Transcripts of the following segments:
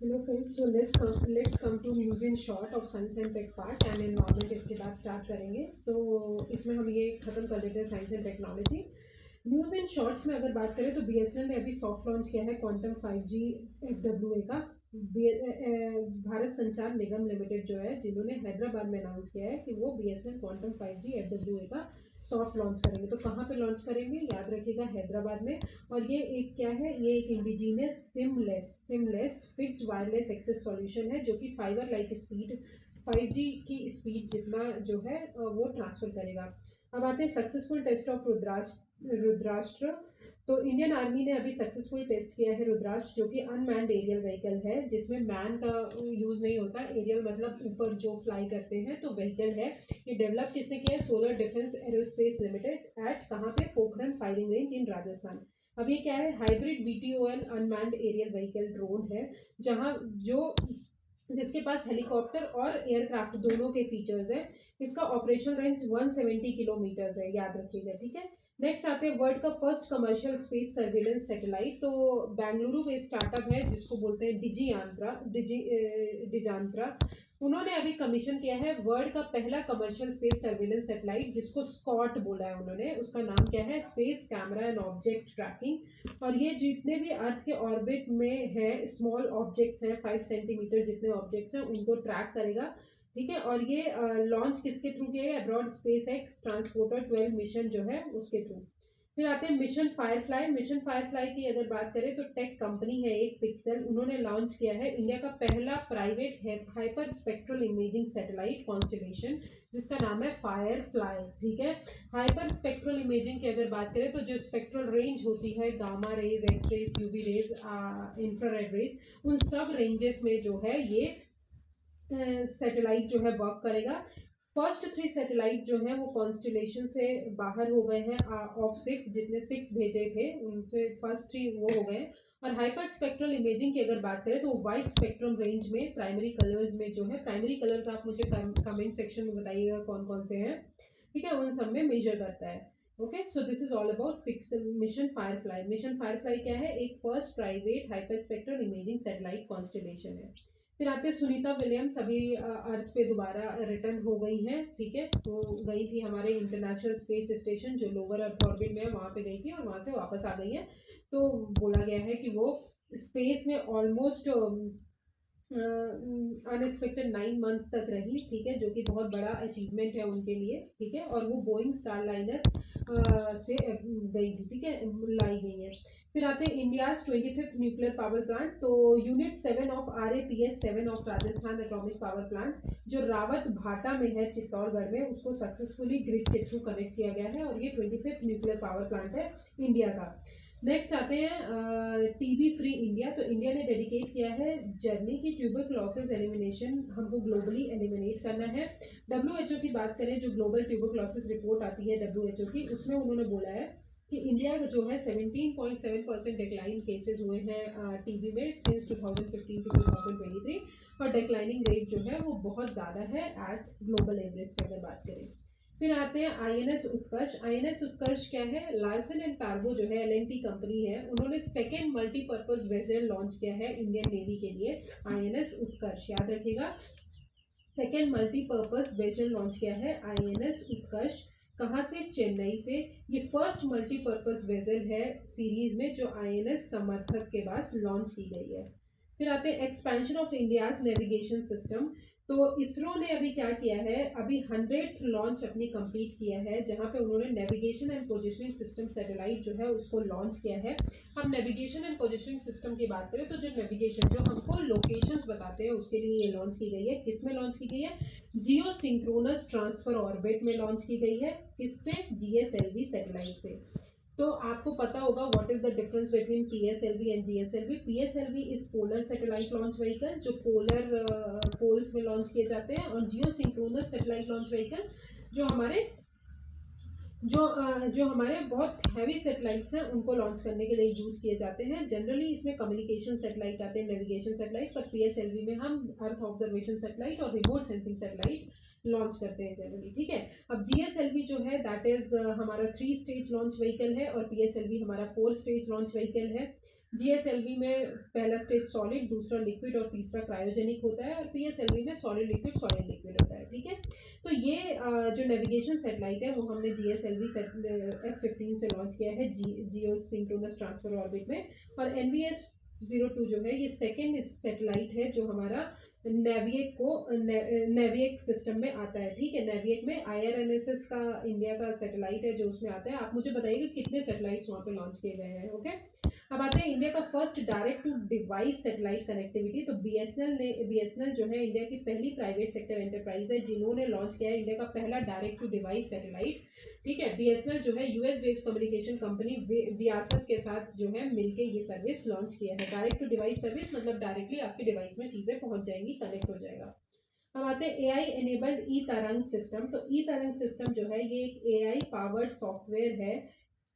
Hello friends, so let's come to news in short of science and tech part and environment. इसके बाद start करेंगे। तो इसमें हम ये खत्म कर देते हैं science and technology. News in shorts में अगर बात करें तो बीएसएनएल ने अभी सॉफ्ट लॉन्च किया है क्वांटम 5G FWA का। भारत संचार निगम लिमिटेड जो है, जिन्होंने हैदराबाद में अनाउंस किया है कि वो बीएसएनएल क्वांटम 5G FWA का सॉफ्ट लॉन्च करेंगे। तो कहाँ पे लॉन्च करेंगे, याद रखिएगा, हैदराबाद में। और ये एक क्या है, ये एक indigenous seamless fixed wireless access solution है, जो कि फाइबर लाइक स्पीड 5G की स्पीड जितना जो है वो ट्रांसफर करेगा। अब आते हैं सक्सेसफुल टेस्ट ऑफ रुद्राष्ट्र। तो इंडियन आर्मी ने अभी सक्सेसफुल टेस्ट किया है रुद्राष्ट्र, जो कि अनमैन्ड एरियल व्हीकल है, जिसमें मैन का यूज नहीं होता। एरियल मतलब ऊपर जो फ्लाई करते हैं, तो व्हीकल है। ये डेवलप किसने किया है, solar defence aerospace limited at कहाँ पे, Pokhran firing range in Rajasthan. अब ये क्या है, hybrid BTOL unmanned aerial vehicle drone है, जहां जो जिसके पास हेलीकॉप्टर और एयरक्राफ्ट दोनों के फीचर्स हैं। इसका ऑपरेशन रेंज 170 किलोमीटर है, याद रखिएगा, ठीक है। नेक्स्ट आते हैं वर्ल्ड का first commercial space surveillance satellite. तो बेंगलुरु बेस्ड स्टार्टअप है, जिसको बोलते हैं डिजांत्रा। उन्होंने अभी कमीशन किया है वर्ल्ड का पहला कमर्शियल स्पेस सर्विलेंस सैटेलाइट, जिसको स्कॉट बोला है उन्होंने। उसका नाम क्या है, space camera and object tracking. और ये जितने भी अर्थ के ऑर्बिट में है, स्मॉल ऑब्जेक्ट्स हैं, 5 सेंटीमीटर जितने ऑब्जेक्ट्स हैं, उनको ट्रैक करेगा, ठीक है। और ये लॉन्च किसके थ्रू किया है, abroad space x transporter 12 mission जो है उसके थ्रू। फिर आते हैं मिशन फायरफ्लाई। मिशन फायरफ्लाई की अगर बात करें तो टेक कंपनी है एक पिक्सल, उन्होंने लॉन्च किया है इंडिया का पहला private hyper spectral imaging satellite constellation, जिसका नाम है फायरफ्लाई, ठीक है। हाइपर स्पेक्ट्रल इमेजिंग की अगर बात करें तो जो स्पेक्ट्रल रेंज होती है, gamma rays, X rays, UV rays, infrared rays, उन सब रेंजेस में जो है ये सैटेलाइट जो है वर्क करेगा। फर्स्ट 3 सैटेलाइट जो है वो कॉन्स्टलेशन से बाहर हो गए हैं। ऑफ 6, जितने 6 भेजे थे उनसे फर्स्ट 3 वो हो गए। और हाइपर स्पेक्ट्रल इमेजिंग की अगर बात करें तो वाइड स्पेक्ट्रम रेंज में प्राइमरी कलर्स में जो है, प्राइमरी कलर्स आप मुझे कमेंट सेक्शन में बताइएगा कौन कौन से हैं, ठीक है, उन सब में मेजर करता है। Okay, so this is all about pixel mission Firefly. Mission Firefly क्या है, एक first private hyper spectral imaging satellite constellation है। फिर आते हैं सुनीता विलियम्स, अभी अर्थ पे दोबारा रिटर्न हो गई हैं, ठीक है। वो गई थी हमारे इंटरनेशनल स्पेस स्टेशन जो लोअर अर्थ ऑर्बिट में है, वहाँ पे गई थी और वहाँ से वापस आ गई है। तो बोला गया है कि वो स्पेस में ऑलमोस्ट अनएक्सपेक्टेड 9 मंथ तक रही, ठीक है, जो कि बहुत बड़ा अचीवमेंट है उनके लिए, ठीक है। और वो बोइंग स्टार लाइनर से गई थी, ठीक है, लाई गई है। फिर आते हैं India 25th nuclear power plant. तो unit 7 of RAPS 7 of Rajasthan atomic power plant, जो रावत भाटा में है चित्तौड़गढ़ में, उसको सक्सेसफुली ग्रिड के थ्रू कनेक्ट किया गया है और ये 25th न्यूक्लियर पावर प्लांट है इंडिया का। नेक्स्ट आते हैं टीबी फ्री इंडिया। तो इंडिया ने डेडिकेट किया है जर्नी की ट्यूबरक्लोसिस एलिमिनेशन, हमको ग्लोबली एलिमिनेट करना है। WHO की बात करें, जो ग्लोबल ट्यूबरक्लोसिस रिपोर्ट आती है WHO की, उसमें उन्होंने बोला है कि इंडिया जो है 17.7% डिक्लाइन केसेस हुए हैं टीबी में सिंस 2015 टू 2023। और डिक्लाइनिंग रेट जो है वो बहुत ज़्यादा है एट ग्लोबल एवरेज से अगर बात करें। फिर आते हैं INS उत्कर्ष। INS उत्कर्ष क्या है, लार्सन एंड टार्बो जो है LNT कंपनी है, उन्होंने सेकेंड मल्टीपर्पज वेसल लॉन्च किया है इंडियन नेवी के लिए। INS उत्कर्ष, याद रखिएगा, सेकेंड मल्टीपर्पज वेसल लॉन्च किया है INS उत्कर्ष। कहाँ से, चेन्नई से। ये फर्स्ट मल्टीपर्पज वेसल है सीरीज में जो INS समर्थक के पास लॉन्च की गई है। फिर आते हैं expansion of India's navigation system. तो इसरो ने अभी क्या किया है, अभी 100th लॉन्च अपनी कंप्लीट किया है, जहां पे उन्होंने navigation and positioning system satellite जो है उसको लॉन्च किया है। हम नेविगेशन एंड पोजिशनिंग सिस्टम की बात करें तो जो नेविगेशन जो हमको लोकेशंस बताते हैं, उसके लिए ये लॉन्च की गई है। किस में लॉन्च की गई है, जियो सिंक्रोनस ट्रांसफर ऑर्बिट में लॉन्च की गई है। किससे, GSLV सैटेलाइट से। तो आपको पता होगा what is the difference between PSLV and GSLV। PSLV is polar satellite launch vehicle, जो पोलर पोल्स में लॉन्च किए जाते हैं। और जियो सिंक्रोनस सैटेलाइट लॉन्च व्हीकल जो हमारे जो हमारे बहुत हैवी सैटेलाइट्स हैं उनको लॉन्च करने के लिए यूज किए जाते हैं। जनरली इसमें कम्युनिकेशन सैटेलाइट आते हैं, नेविगेशन सैटेलाइट, पर PSLV में हम अर्थ ऑब्जर्वेशन सैटेलाइट और रिमोट सेंसिंग सैटेलाइट लॉन्च करते हैं जनरली, ठीक है। अब GSLV जो है दैट इज हमारा 3 स्टेज लॉन्च व्हीकल है और PSLV हमारा 4 स्टेज लॉन्च व्हीकल है। GSLV में पहला स्टेज सॉलिड, दूसरा लिक्विड और तीसरा क्रायोजेनिक होता है, और PSLV में सॉलिड लिक्विड होता है। ठीक है, तो ये जो नेविगेशन सेटेलाइट है वो हमने GSLV F-15 से लॉन्च किया है जियो सिंक्रोनस ट्रांसफर ऑर्बिट में। और NVS-02 जो है ये सेकेंड सेटेलाइट है जो हमारा नेविक सिस्टम में आता है। ठीक है, नेविक में IRNSS का इंडिया का सैटेलाइट है जो उसमें आता है। आप मुझे बताइए कितने सैटेलाइट्स वहाँ पे लॉन्च किए गए हैं। ओके, अब आते हैं इंडिया का first direct to device satellite connectivity. तो BSNL जो है इंडिया की पहली प्राइवेट सेक्टर एंटरप्राइज है जिन्होंने लॉन्च किया है इंडिया का पहला डायरेक्ट टू डिवाइस सैटेलाइट। ठीक है, BSNL जो है US बेस्ड कम्युनिकेशन कंपनी वियासत के साथ जो है मिलके ये सर्विस लॉन्च किया है। डायरेक्ट टू डिवाइस सर्विस मतलब डायरेक्टली आपके डिवाइस में चीजें पहुंच जाएंगी, कनेक्ट हो जाएगा। अब आते हैं AI एनेबल्ड ई तरंग सिस्टम। तो ई तरंग सिस्टम जो है ये एक AI पावर्ड सॉफ्टवेयर है।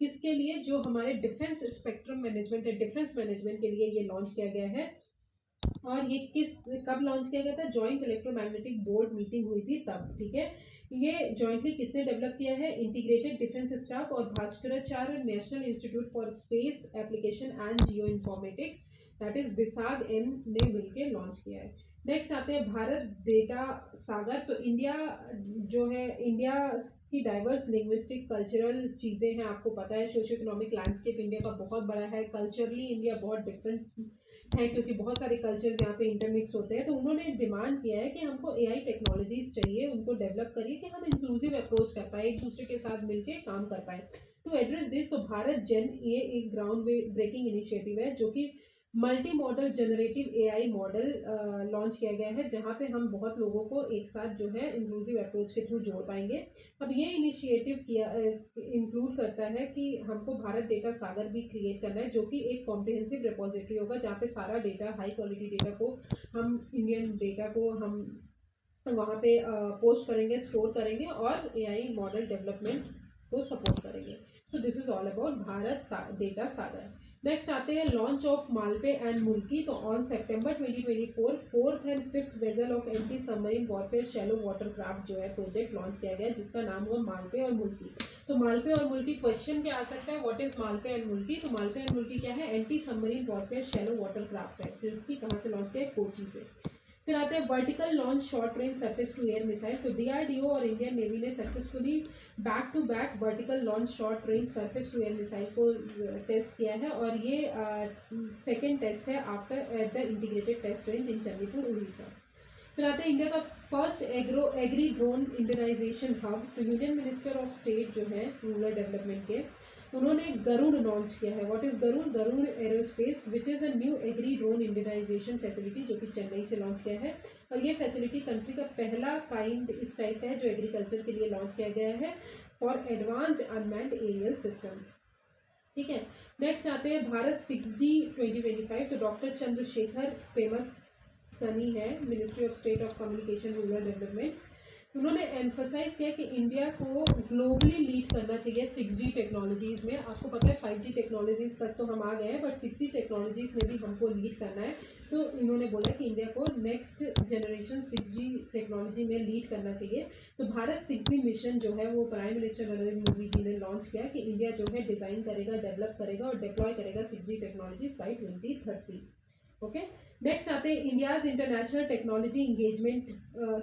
किसके लिए? जो हमारे डिफेंस स्पेक्ट्रम मैनेजमेंट है, डिफेंस मैनेजमेंट के लिए ये लॉन्च किया गया है। और ये कब लॉन्च किया गया था? जॉइंट इलेक्ट्रोमैग्नेटिक बोर्ड मीटिंग हुई थी तब। ठीक है, ये जॉइंटली किसने डेवलप किया है? इंटीग्रेटेड डिफेंस स्टाफ और Bhaskaracharya national institute for space application and geo informatics, that is BISAG-N ने मिलकर लॉन्च किया है। नेक्स्ट आते हैं भारत डेटा सागर। तो इंडिया जो है, इंडिया की डाइवर्स लिंग्विस्टिक कल्चरल चीज़ें हैं, आपको पता है सोशो इकोनॉमिक लैंडस्केप इंडिया का बहुत बड़ा है। कल्चरली इंडिया बहुत डिफरेंट है क्योंकि बहुत सारे कल्चर्स यहाँ पे इंटरमिक्स होते हैं। तो उन्होंने डिमांड किया है कि हमको AI टेक्नोलॉजीज चाहिए, उनको डेवलप करिए कि हम इंक्लूसिव अप्रोच कर पाए, एक दूसरे के साथ मिलकर काम कर पाए। टू एड्रेस दिस, तो भारत जेन ये एक ग्राउंड ब्रेकिंग इनिशिएटिव है जो कि multi modal generative AI model launch किया गया है, जहाँ पे हम बहुत लोगों को एक साथ जो है इंक्लूसिव अप्रोच के थ्रू जोड़ पाएंगे। अब ये इनिशिएटिव किया इंक्लूड करता है कि हमको भारत डेटा सागर भी क्रिएट करना है, जो कि एक कॉम्प्रिहेंसिव रिपोजिटरी होगा जहाँ पे सारा डेटा, हाई क्वालिटी डेटा को हम, इंडियन डेटा को हम वहाँ पे पोस्ट करेंगे, स्टोर करेंगे और AI मॉडल डेवलपमेंट को सपोर्ट करेंगे। तो this is all about Bharat data Sagar. Next आते हैं लॉन्च ऑफ मालपे एंड मुल्की। तो on September 2024 fourth and fifth vessel of anti submarine warfare shallow water craft जो है प्रोजेक्ट लॉन्च किया गया जिसका नाम हुआ मालपे और मुल्की। तो मालपे और मुल्की क्वेश्चन क्या आ सकता है? व्हाट इज मालपे एंड मुल्की? तो मालपे एंड मुल्की क्या है? Anti submarine warfare shallow water craft है, जो कि कहाँ से लॉन्च किया है? कोची से। फिर आते हैं vertical launch short range surface to air missile. तो DRDO और इंडियन नेवी ने successfully back to back vertical launch short range surface to air missile को टेस्ट किया है, और ये सेकेंड टेस्ट है after at the integrated test range in Chandipur, Orissa. फिर आते हैं इंडिया का first agri drone indianisation hub. तो यूनियन मिनिस्टर ऑफ स्टेट जो है रूरल डेवलपमेंट के, उन्होंने गरुड़ लॉन्च किया है। What is Garuda? Garuda aerospace which is a new agri drone indianisation facility, जो कि चेन्नई से लॉन्च किया है। और ये फैसिलिटी कंट्री का पहला काइंड इस टाइप का है जो एग्रीकल्चर के लिए लॉन्च किया गया है for advanced unmanned aerial system. ठीक है, नेक्स्ट आते हैं भारत 6G 2025। तो डॉक्टर चंद्रशेखर फेमस सनी है, ministry of state of communication rural development. उन्होंने एम्फोसाइज किया कि इंडिया को ग्लोबली लीड करना चाहिए 6G टेक्नोलॉजीज में। आपको पता है 5G टेक्नोलॉजीज तक तो हम आ गए हैं, बट 6G टेक्नोलॉजीज में भी हमको लीड करना है। तो इन्होंने बोला कि इंडिया को नेक्स्ट जनरेशन 6G टेक्नोलॉजी में लीड करना चाहिए। तो भारत 6G मिशन जो है वो प्राइम मिनिस्टर नरेंद्र मोदी जी ने लॉन्च किया कि इंडिया जो है डिजाइन करेगा, डेवलप करेगा और डिप्लॉय करेगा 6G technologies by 2030। Okay, next आते हैं India's international technology engagement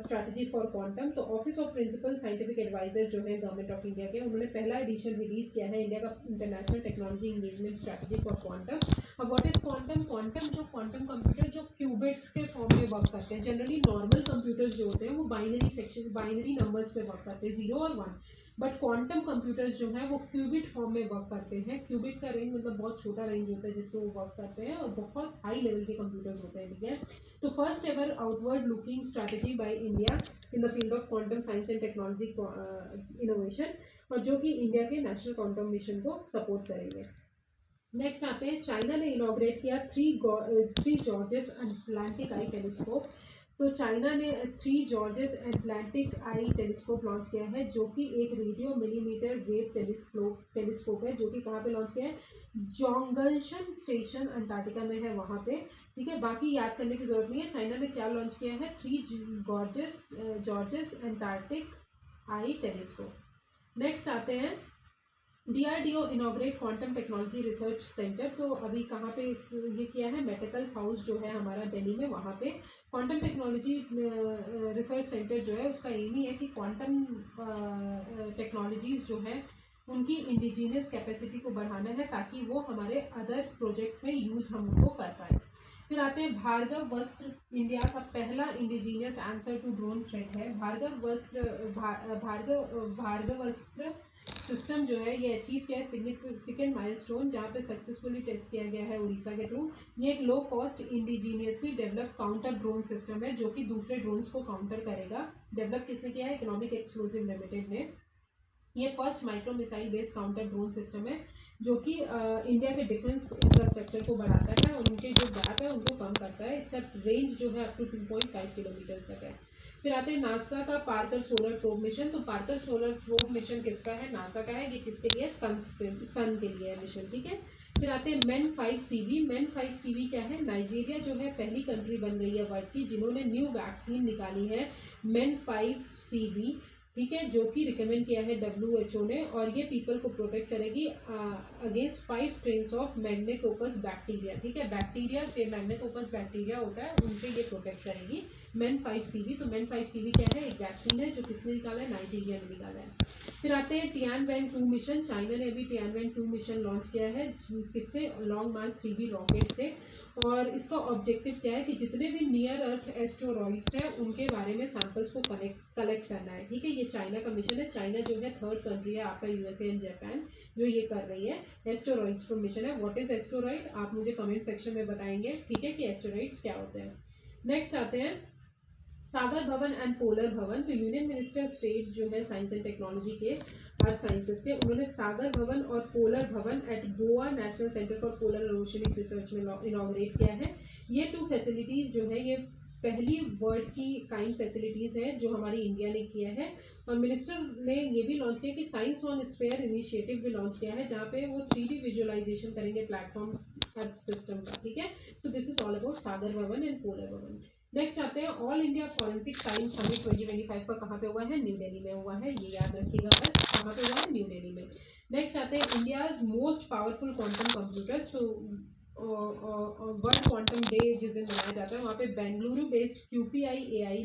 strategy for quantum. तो office of principal scientific adviser जो है गवर्नमेंट ऑफ इंडिया के, उन्होंने पहला एडिशन रिलीज किया है इंडिया का international technology engagement strategy for quantum. अब व्हाट इज क्वांटम? क्वांटम जो क्वांटम कंप्यूटर जो क्यूबिट्स के फॉर्म में वर्क करते हैं। जनरली नॉर्मल कंप्यूटर्स जो होते हैं वो बाइनरी सेक्शन, बाइनरी नंबर्स पे वर्क करते हैं, 0 और 1। बट क्वांटम कंप्यूटर्स जो है वो क्यूबिट फॉर्म में वर्क करते हैं। क्यूबिट का रेंज मतलब बहुत छोटा रेंज होता है जिसको वो वर्क करते हैं, और बहुत हाई लेवल के कंप्यूटर्स होते हैं। ठीक है, तो first ever outward looking strategy by India in the field of quantum science and technology innovation, और जो कि इंडिया के नेशनल क्वांटम मिशन को सपोर्ट करेंगे। नेक्स्ट आते हैं, चाइना ने इनॉग्रेट किया थ्री जॉर्जेस अटलांटिक आई टेलीस्कोप। तो चाइना ने 3 जॉर्जेस अटलांटिक आई टेलीस्कोप लॉन्च किया है, जो कि एक रेडियो मिलीमीटर वेव टेलीस्कोप है, जो कि कहाँ पे लॉन्च किया है? जोंगलशन स्टेशन अंटार्कटिका में है वहाँ पे। ठीक है, बाकी याद करने की जरूरत नहीं है। चाइना ने क्या लॉन्च किया है? 3 जॉर्जेस अंटार्कटिक आई टेलीस्कोप। नेक्स्ट आते हैं DRDO inaugurate quantum technology research centre, तो अभी कहाँ पे ये किया है, मेडिकल हाउस जो है हमारा दिल्ली में, वहाँ पे क्वांटम टेक्नोलॉजी रिसर्च सेंटर जो है उसका एम ही है कि क्वांटम टेक्नोलॉजीज जो है उनकी इंडिजीनियस कैपेसिटी को बढ़ाना है ताकि वो हमारे अदर प्रोजेक्ट्स में यूज़ हम उनको कर पाए। फिर आते हैं भार्गव वस्त्र, इंडिया का पहला indigenous answer to drone threat है। भार्गव वस्त्र सिस्टम जो है ये अचीव किया है सिग्निफिकेंट माइलस्टोन, जहाँ पे सक्सेसफुली टेस्ट किया गया है उड़ीसा के थ्रू। ये एक low cost indigenously develop counter drone system है जो कि दूसरे ड्रोन्स को काउंटर करेगा। डेवलप किसने किया है, इकोनॉमिक एक्सक्लूसिव लिमिटेड ने। ये first micro missile based counter drone system है जो कि इंडिया के डिफेंस इंफ्रास्ट्रक्चर को बढ़ाता है और उनके जो गैप है उनको कम करता है। इसका रेंज जो है अप टू 2.5 किलोमीटर तक है। फिर आते हैं नासा का पार्कर सोलर प्रोब मिशन। तो पार्कर सोलर प्रोब मिशन किसका है, नासा का है। ये किसके लिए, सन के लिए है मिशन, ठीक है। फिर आते हैं MEN 5CV। MEN 5CV क्या है, नाइजीरिया जो है पहली कंट्री बन गई है वर्ल्ड की जिन्होंने न्यू वैक्सीन निकाली है MEN 5CV, ठीक है, जो कि रिकमेंड किया है WHO ने, और ये पीपल को प्रोटेक्ट करेगी अगेंस्ट 5 स्ट्रेन्स ऑफ मैग्नेकोकस बैक्टीरिया, ठीक है। बैक्टीरिया से मैग्नेकोकस बैक्टीरिया होता है, उनसे ये प्रोटेक्ट करेगी MEN 5CV। तो MEN 5CV क्या है, एक वैक्सीन है जो किसने निकाला है, नाइजीरिया ने निकाला है। फिर आते हैं Tianwen-2 मिशन। चाइना ने अभी Tianwen-2 मिशन लॉन्च किया है, किससे, लॉन्ग मार्क 3B रॉकेट से। और इसका ऑब्जेक्टिव क्या है कि जितने भी नियर अर्थ एस्टेरॉइड्स हैं उनके बारे में सैंपल्स को कलेक्ट करना है, ठीक है। ये चाइना का मिशन है। चाइना जो है थर्ड कंट्री है आफ्टर USA एंड जापान जो ये कर रही है। एस्टेरॉइड्स को मिशन है। व्हाट इज एस्टेरॉइड, आप मुझे कमेंट सेक्शन में बताएंगे, ठीक है, कि एस्टेरॉइड्स क्या होते हैं। नेक्स्ट आते हैं सागर भवन एंड पोलर भवन। तो यूनियन मिनिस्टर स्टेट जो है साइंस एंड टेक्नोलॉजी के, अर्थ साइंसेस के, उन्होंने सागर भवन और Polar Bhavan at Goa National Centre for Polar Oceanic Research में इनॉग्रेट किया है। ये 2 फैसिलिटीज जो है ये पहली वर्ल्ड की काइंड फैसिलिटीज है जो हमारी इंडिया ने किया है। और मिनिस्टर ने ये भी लॉन्च किया कि साइंस ऑन स्फेयर इनिशिएटिव भी लॉन्च किया है जहाँ पे वो 3D विजुअलाइजेशन करेंगे प्लेटफॉर्म अर्थ सिस्टम का, ठीक है। तो दिस इज ऑल अबाउट सागर भवन एंड पोलर भवन। नेक्स्ट आते हैं all India forensic science summit 2025 का कहाँ पे हुआ है, न्यू दिल्ली में हुआ है, ये याद रखिएगा बस, कहाँ पे हुआ है, न्यू दिल्ली में। नेक्स्ट आते हैं India's most powerful quantum computers. तो वर्ल्ड क्वांटम डे जिस दिन मनाया जाता है वहाँ पे बेंगलुरु बेस्ड QPI AI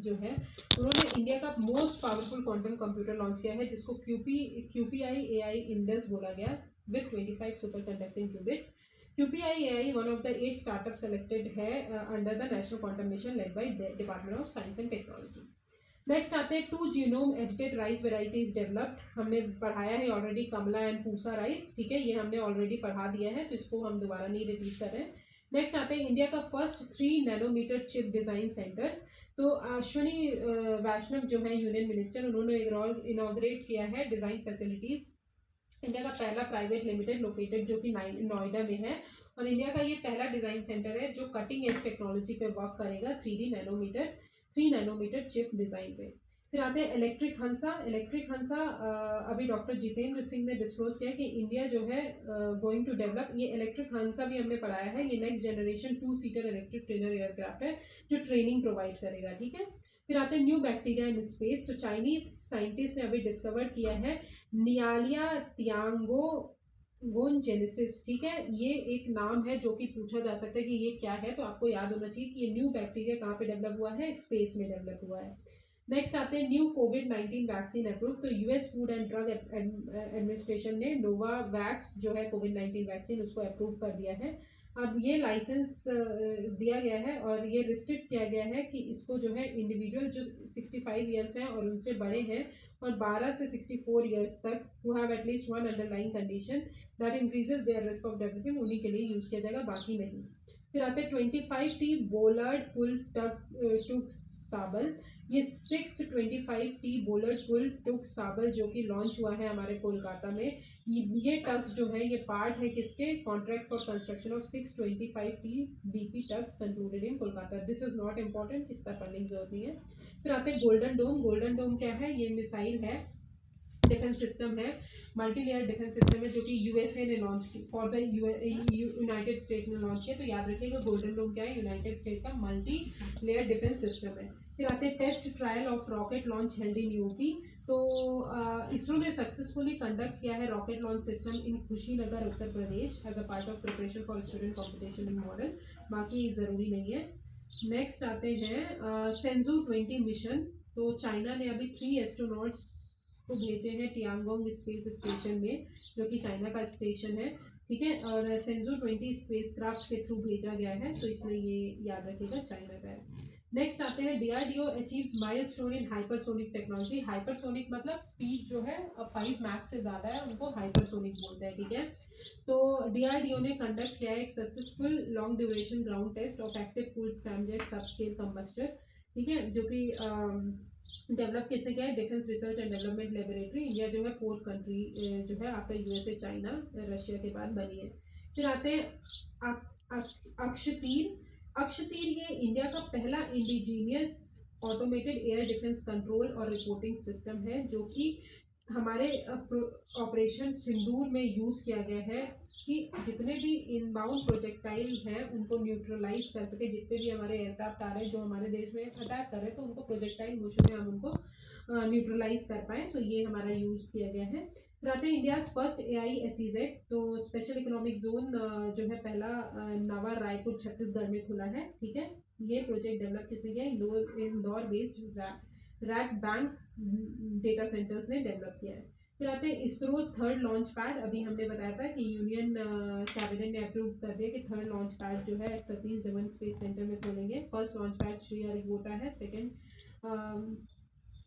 जो है उन्होंने इंडिया का most powerful quantum computer launch किया है जिसको QPI AI इंडस बोला गया with 25 super conducting qubits. QPI AI one of the 8 startups selected है under the National Quantum Mission led by the Department of Science and Technology. Next आते हैं 2 genome edited rice varieties developed. हमने पढ़ाया है already Kamala and Pusa rice, ठीक है, ये हमने ऑलरेडी पढ़ा दिया है तो इसको हम दोबारा नहीं रिपीट कर रहे हैं। नेक्स्ट आते हैं इंडिया का first 3 nanometre chip design centre. तो अश्विनी वैष्णव जो है यूनियन मिनिस्टर, उन्होंने इनॉग्रेट किया है डिजाइन फैसिलिटीज। इंडिया का पहला प्राइवेट लिमिटेड लोकेटेड जो कि नोएडा में है, और इंडिया का ये पहला डिजाइन सेंटर है जो कटिंग एज टेक्नोलॉजी पे वर्क करेगा 3 नैनोमीटर चिप डिजाइन पे। फिर आते हैं इलेक्ट्रिक हंसा। अभी डॉक्टर जितेंद्र सिंह ने डिस्क्लोज किया कि इंडिया जो है गोइंग टू डेवलप, ये इलेक्ट्रिक हंसा भी हमने पढ़ाया है, ये next generation 2 seater electric trainer aircraft है जो ट्रेनिंग प्रोवाइड करेगा, ठीक है। फिर आते हैं न्यू बैक्टीरिया इन स्पेस। तो चाइनीज साइंटिस्ट ने अभी डिस्कवर किया है नियालिया थियांगोजेनेसिस, ठीक है। ये एक नाम है जो कि पूछा जा सकता है कि ये क्या है, तो आपको याद होना चाहिए कि ये न्यू बैक्टीरिया कहाँ पे डेवलप हुआ है, स्पेस में डेवलप हुआ है। नेक्स्ट आते हैं न्यू कोविड-19 वैक्सीन अप्रूव। तो US food and drug administration ने नोवावैक्स जो है कोविड-19 वैक्सीन उसको अप्रूव कर दिया है। अब ये लाइसेंस दिया गया है और ये रिस्ट्रिक्ट किया गया है कि इसको जो है इंडिविजुअल जो 65 ईयर्स हैं और उनसे बड़े हैं और 12 से 64 ईयर्स तक who have at least one underlying condition that increases their risk of developing, उन्हीं के लिए यूज किया जाएगा, बाकी नहीं। फिर आते हैं 25T बोलर्ड पुल टुक साबल। ये 625T बोलर्ड पुल टुक साबल जो कि लॉन्च हुआ है हमारे कोलकाता में। ये टग्स जो है ये पार्ट है किसके, contract for construction of 625T BP tugs concluded in Kolkata. This is not important, इतना पढ़ने की जरूरत नहीं है। फिर आते हैं गोल्डन डोम। गोल्डन डोम क्या है, ये मिसाइल है, डिफेंस सिस्टम है, मल्टी लेयर डिफेंस सिस्टम है, जो कि यूएसए ने लॉन्च की, फॉर द यूनाइटेड स्टेट ने लॉन्च किया। तो याद रखिएगा गोल्डन डोम क्या है, यूनाइटेड स्टेट का मल्टी लेयर डिफेंस सिस्टम है। फिर आते हैं test trial of rocket launch held in UP. तो इसरो ने सक्सेसफुली कंडक्ट किया है rocket launch system in Kushinagar Uttar Pradesh as a part of preparation for student competition in model, बाकी ज़रूरी नहीं है। नेक्स्ट आते हैं सेंजू 20 मिशन। तो चाइना ने अभी 3 एस्ट्रोनॉट्स को भेजे हैं टियांगोंग स्पेस स्टेशन में, जो कि चाइना का स्टेशन है, ठीक है। और सेंजू 20 स्पेस क्राफ्ट के थ्रू भेजा गया है, तो इसलिए ये याद रखिएगा चाइना का है। नेक्स्ट आते हैं DRDO achieves milestone in hypersonic technology. Hypersonic मतलब स्पीड जो है 5 मैक से ज़्यादा है, उनको हाइपरसोनिक बोलते हैं, ठीक है। तो डीआरडीओ ने कंडक्ट किया है एक successful long duration ground test of active cool scramjet sub scale combustor, ठीक है, जो कि डेवलप किसने किया है, Defence Research and Development Laboratory. India जो है 4th कंट्री जो है आफ्टर यूएसए चाइना रशिया के बाद बनी है। फिर आते हैं अक्षतीर। अक्षतीर ये इंडिया का पहला indigenous automated air defence control और रिपोर्टिंग सिस्टम है, जो कि हमारे ऑपरेशन सिंदूर में यूज किया गया है कि जितने भी इनबाउंड प्रोजेक्टाइल हैं उनको न्यूट्रलाइज कर सके। जितने भी हमारे एयरक्राफ्ट आ रहे हैं जो हमारे देश में अटैक कर रहे हैं, तो उनको प्रोजेक्टाइल मोशन में हम उनको न्यूट्रलाइज कर पाए, तो ये हमारा यूज किया गया है। फिर आते हैं इंडिया फर्स्ट AISEZ। तो स्पेशल इकोनॉमिक जोन जो है पहला नवा रायपुर छत्तीसगढ़ में खुला है, ठीक है। ये प्रोजेक्ट डेवलप किसने किया, Indore based rack bank data centres ने डेवलप किया है। फिर आते हैं इसरो थर्ड लॉन्च पैड। अभी हमने बताया था कि यूनियन कैबिनेट ने अप्रूव कर दिया कि थर्ड लॉन्च पैड जो है सतीश धवन स्पेस सेंटर में खोलेंगे। फर्स्ट लॉन्च पैड श्रीहरिकोटा है, सेकंड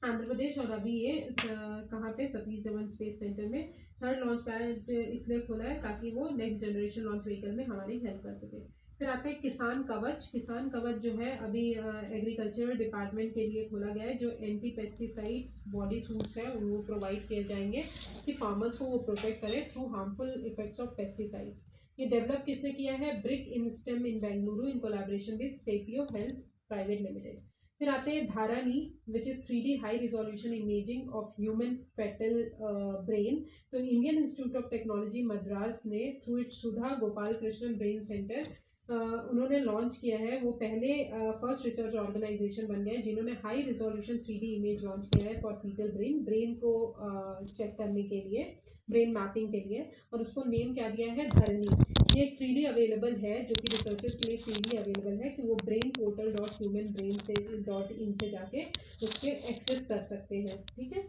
आंध्र प्रदेश, और अभी ये कहाँ पे, सतीश धवन स्पेस सेंटर में। थर्ड लॉन्च पैड इसलिए खोला है ताकि वो नेक्स्ट जनरेशन लॉन्च व्हीकल में हमारी हेल्प कर सके। फिर आते हैं किसान कवच। किसान कवच जो है अभी एग्रीकल्चर डिपार्टमेंट के लिए खोला गया है, जो एंटी पेस्टिसाइड्स बॉडी सूट्स हैं वो प्रोवाइड किए जाएंगे कि फार्मर्स को वो प्रोटेक्ट करें through harmful effects of pesticides. ये डेवलप किसने किया है, BRIC inStem in Bengaluru in collaboration with Sapio health private limited. फिर आते हैं Dharani, which is 3D high resolution imaging of human foetal brain. तो Indian Institute of Technology Madras ने through it Sudha Gopal Krishnan brain centre उन्होंने लॉन्च किया है। वो पहले फर्स्ट रिसर्च ऑर्गेनाइजेशन बन गए जिन्होंने high resolution 3D image launch किया है फॉर फीटल ब्रेन को चेक करने के लिए, ब्रेन मैपिंग के लिए, और उसको नेम क्या दिया है, धरनी। ये एक 3D अवेलेबल है, जो कि रिसर्चर्स के लिए 3D अवेलेबल है कि वो ब्रेन पोर्टल .human-brain से .in से जाके उसके एक्सेस कर सकते हैं, ठीक है।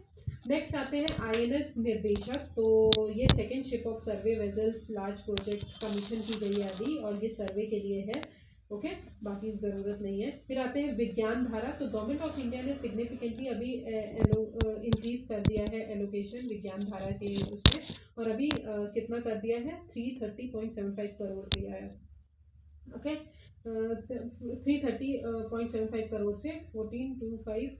नेक्स्ट आते हैं INS निर्देशक। तो ये second ship of survey vessels large project commission की गई है अभी, और ये सर्वे के लिए है, ओके, बाकी ज़रूरत नहीं है। फिर आते हैं विज्ञान धारा। तो गवर्नमेंट ऑफ इंडिया ने सिग्निफिकेंटली अभी इंक्रीज कर दिया है एलोकेशन विज्ञान धारा के उसमें, और अभी कितना कर दिया है, 330.75 करोड़ दिया है, ओके। 330.75 करोड़ से 1425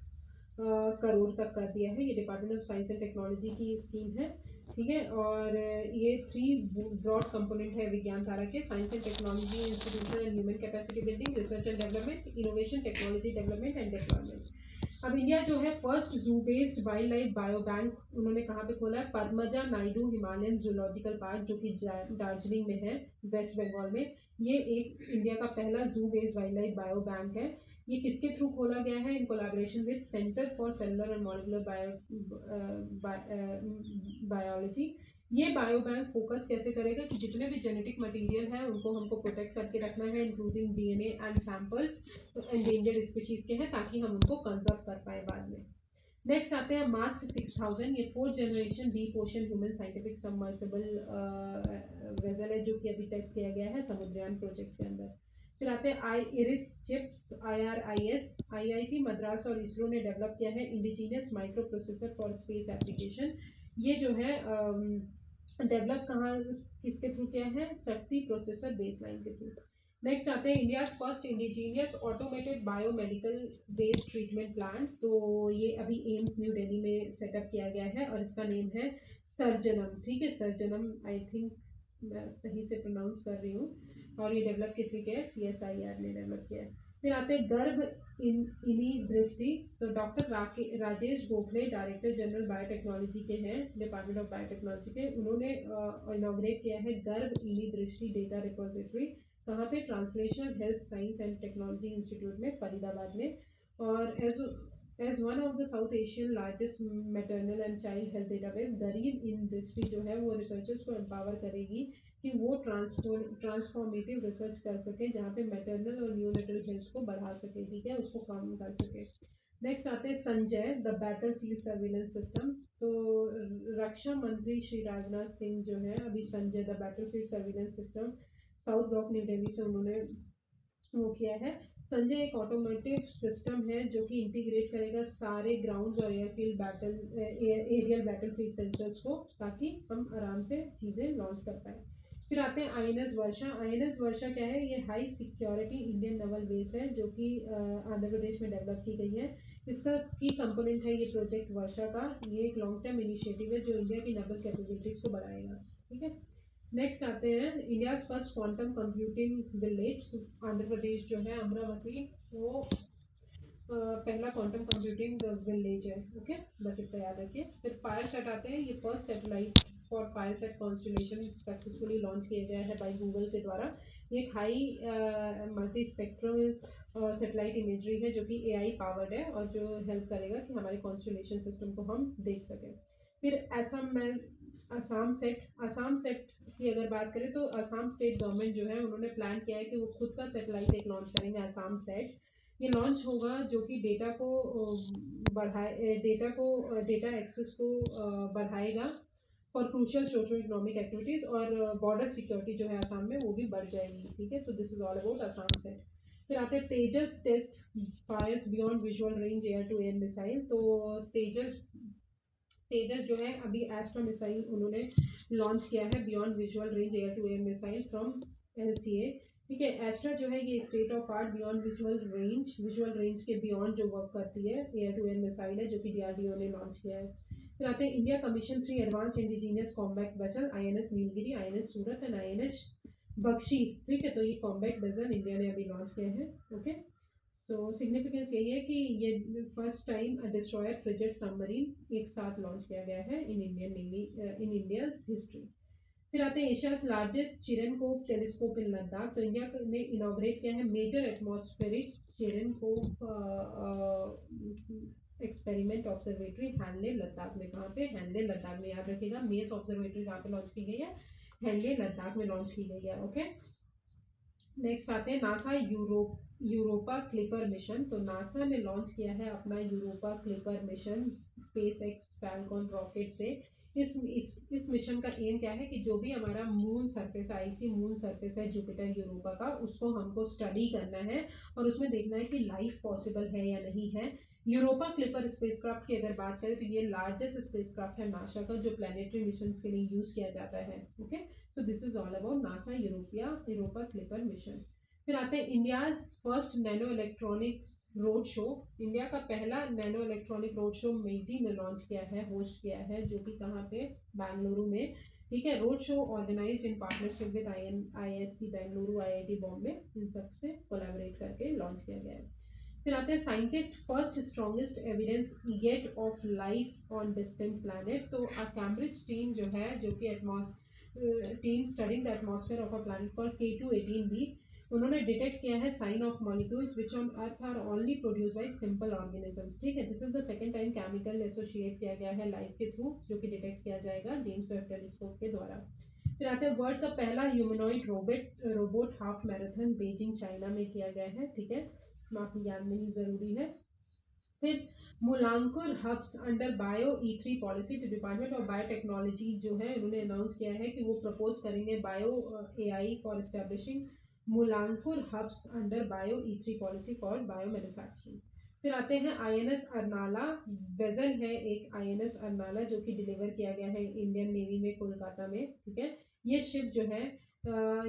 करोड़ तक कर दिया है। ये department of science and technology की स्कीम है, ठीक है। और ये 3 ब्रॉड कंपोनेंट है विज्ञान धारा के, science and technology, institution and human capacity building, research and development, innovation, technology development and deployment. अब इंडिया जो है फर्स्ट जू based wild life bio bank उन्होंने कहाँ पे खोला है, Padmaja Naidu Himalayan zoological park, जो कि दार्जिलिंग में है, वेस्ट बंगाल में। ये एक इंडिया का पहला जू based wild life bio bank है। ये किसके थ्रू खोला गया है, इन collaboration with centre for cellular and molecular biology. ये बायो बैंक फोकस कैसे करेगा कि जितने भी जेनेटिक मटेरियल हैं उनको हमको प्रोटेक्ट करके रखना है, including DNA and samples endangered species के हैं, ताकि हम उनको कंजर्व कर पाए बाद में। नेक्स्ट आते हैं मार्स 6000। ये 4th generation deep ocean human scientific submersible vessel है, जो कि अभी टेस्ट किया गया है समुद्रयान प्रोजेक्ट के अंदर। फिर आते हैं IRIS chip, IRIS, IIT Madras और इसरो ने डेवलप किया है indigenous micro processor for space application. ये जो है डेवलप कहाँ किसके थ्रू किया है, शक्ति प्रोसेसर बेसलाइन के थ्रू। नेक्स्ट आते हैं India first indigenous automated biomedical based treatment plant. तो ये अभी एम्स न्यू दिल्ली में सेटअप किया गया है, और इसका नेम है सर्जनम, ठीक है, सर्जनम, आई थिंक मैं सही से प्रोनाउंस कर रही हूँ। और ये डेवलप किसने किया है, CSIR ने डेवलप किया है। फिर आते हैं गर्भ इनी दृष्टि, तो doctor Rajesh Gokhale director general biotechnology के हैं, डिपार्टमेंट ऑफ बायोटेक्नोलॉजी के, उन्होंने इनॉग्रेट किया है गर्भ इनी दृष्टि डेटा रिपोजिटरी। कहाँ पे, Translational Health Science and Technology Institute में, फरीदाबाद में। और as one of the South Asian largest maternal and child health database, गरीब इन दृष्टि जो है वो रिसर्चर्स को एम्पावर करेगी कि वो ट्रांसफॉर्मेटिव रिसर्च कर सके, जहाँ पे मैटरनल और न्यूनेटल हेल्थ को बढ़ा सके, ठीक है, उसको कम कर सके। नेक्स्ट आते हैं Sanjay the battle field surveillance system. तो रक्षा मंत्री श्री राजनाथ सिंह जो है अभी Sanjay the battle field surveillance system south block new Delhi से उन्होंने वो किया है। संजय एक ऑटोमेटिव सिस्टम है जो कि इंटीग्रेट करेगा सारे ग्राउंड और airfield battle aerial battle field sensors को, ताकि हम आराम से चीज़ें लॉन्च कर पाए। फिर आते हैं INS वर्षा। INS वर्षा क्या है, ये high security Indian Naval base है जो कि आंध्र प्रदेश में डेवलप की गई है। इसका की कंपोनेंट है ये प्रोजेक्ट वर्षा का। ये एक लॉन्ग टर्म इनिशिएटिव है जो इंडिया की नवल कैपेबिलिटीज को बढ़ाएगा, ठीक है। नेक्स्ट आते हैं India first quantum computing village. Andhra Pradesh जो है अमरावती, वो पहला क्वांटम कंप्यूटिंग विलेज है, ओके, बस इतना याद रखिए। फिर फायरसेट आते हैं, ये first satellite for FireSat constellation successfully launch किया गया है बाय गूगल के द्वारा। ये एक high multi spectral satellite imagery है जो कि AI पावर्ड है और जो हेल्प करेगा कि हमारे कॉन्स्टलेशन सिस्टम को हम देख सकें। फिर आसाम सेट की अगर बात करें तो आसाम स्टेट गवर्नमेंट जो है उन्होंने प्लान किया है कि वो खुद का सैटेलाइट एक लॉन्च करेंगे, आसाम सेट। ये लॉन्च होगा जो कि डेटा एक्सेस को बढ़ाएगा for crucial socio economic activities, और बॉर्डर सिक्योरिटी जो है आसाम में वो भी बढ़ जाएगी, ठीक है। तो this is all about Assam set. फिर आते हैं Tejas test fires beyond visual range air to air missile. तो तेजस जो है अभी एस्ट्रा मिसाइल उन्होंने लॉन्च किया है beyond visual range air to air missile from LCA, ठीक है। एस्ट्रा जो है ये state of art beyond visual range के बियॉन्ड जो वर्क करती है एयर टू एयर मिसाइल है जो कि DRDO ने लॉन्च किया है। फिर आते हैं India commission 3 advance indigenous combat vessel, INS Nilgiri, INS Surat and INS Bakhshi, ठीक है। तो ये कॉम्बैट वेसल इंडिया ने अभी लॉन्च किया है, ओके। सो सिग्निफिकेंस यही है कि ये first time destroyer frigate submarine एक साथ लॉन्च किया गया है in Indian navy in India history. फिर आते हैं Asia's largest Cherenkov telescope in Ladakh. तो इंडिया ने इनॉग्रेट किया है major atmospheric Cherenkov experiment observatory Hanle Ladakh में। कहाँ पे, हैंडले लद्दाख में, याद रखिएगा। मेस ऑब्जर्वेटरी कहाँ पे लॉन्च की गई है, हैंडले लद्दाख में लॉन्च की गई है, ओके। नेक्स्ट आते हैं नासा यूरोपा क्लिपर मिशन। तो नासा ने लॉन्च किया है अपना Europa clipper mission SpaceX Falcon rocket से। इस मिशन का एम क्या है कि जो भी हमारा moon surface, IC moon surface है जुपिटर यूरोपा का, उसको हमको स्टडी करना है और उसमें देखना है कि लाइफ पॉसिबल है या नहीं है। यूरोपा क्लिपर स्पेसक्राफ्ट की अगर बात करें तो ये लार्जेस्ट स्पेसक्राफ्ट है नासा का जो प्लानिटरी मिशन के लिए यूज किया जाता है, okay. So this is all about NASA Europa Clipper mission. फिर आते हैं India's first nano electronics road show. India का पहला नैनो इलेक्ट्रॉनिक रोड शो मेडी ने लॉन्च किया है, होस्ट किया है, जो कि कहाँ पे, बेंगलुरु में, ठीक है। Road show organised in partnership with ISC Bengaluru, IIT Bombay, इन सब से कोलैबोरेट करके लॉन्च किया गया है। फिर आते हैं scientist first strongest evidence yet of life on distant planet. तो कैम्ब्रिज टीम जो है, जो कि team studying the atmosphere of a planet called K2-18b, उन्होंने डिटेक्ट किया है sign of molecules which on earth are only produced by simple organisms, ठीक है। This is the second time chemical associate किया गया है लाइफ के थ्रू, जो कि डिटेक्ट किया जाएगा जेम्स वेब टेलीस्कोप के द्वारा। फिर आते हैं वर्ल्ड का पहला humanoid robot half marathon Beijing China में किया गया है, ठीक है, माफी याद नहीं जरूरी है। फिर Moolankur hubs under bio E3 policy. तो डिपार्टमेंट ऑफ बायोटेक्नोलॉजी जो है उन्होंने अनाउंस किया है कि वो प्रपोज करेंगे bio AI for establishing Moolankur hubs under bio E3 policy for bio manufacturing. फिर आते हैं INS अरनाला वेजल है, एक INS अरनाला जो कि डिलीवर किया गया है इंडियन नेवी में कोलकाता में, ठीक है। ये शिप जो है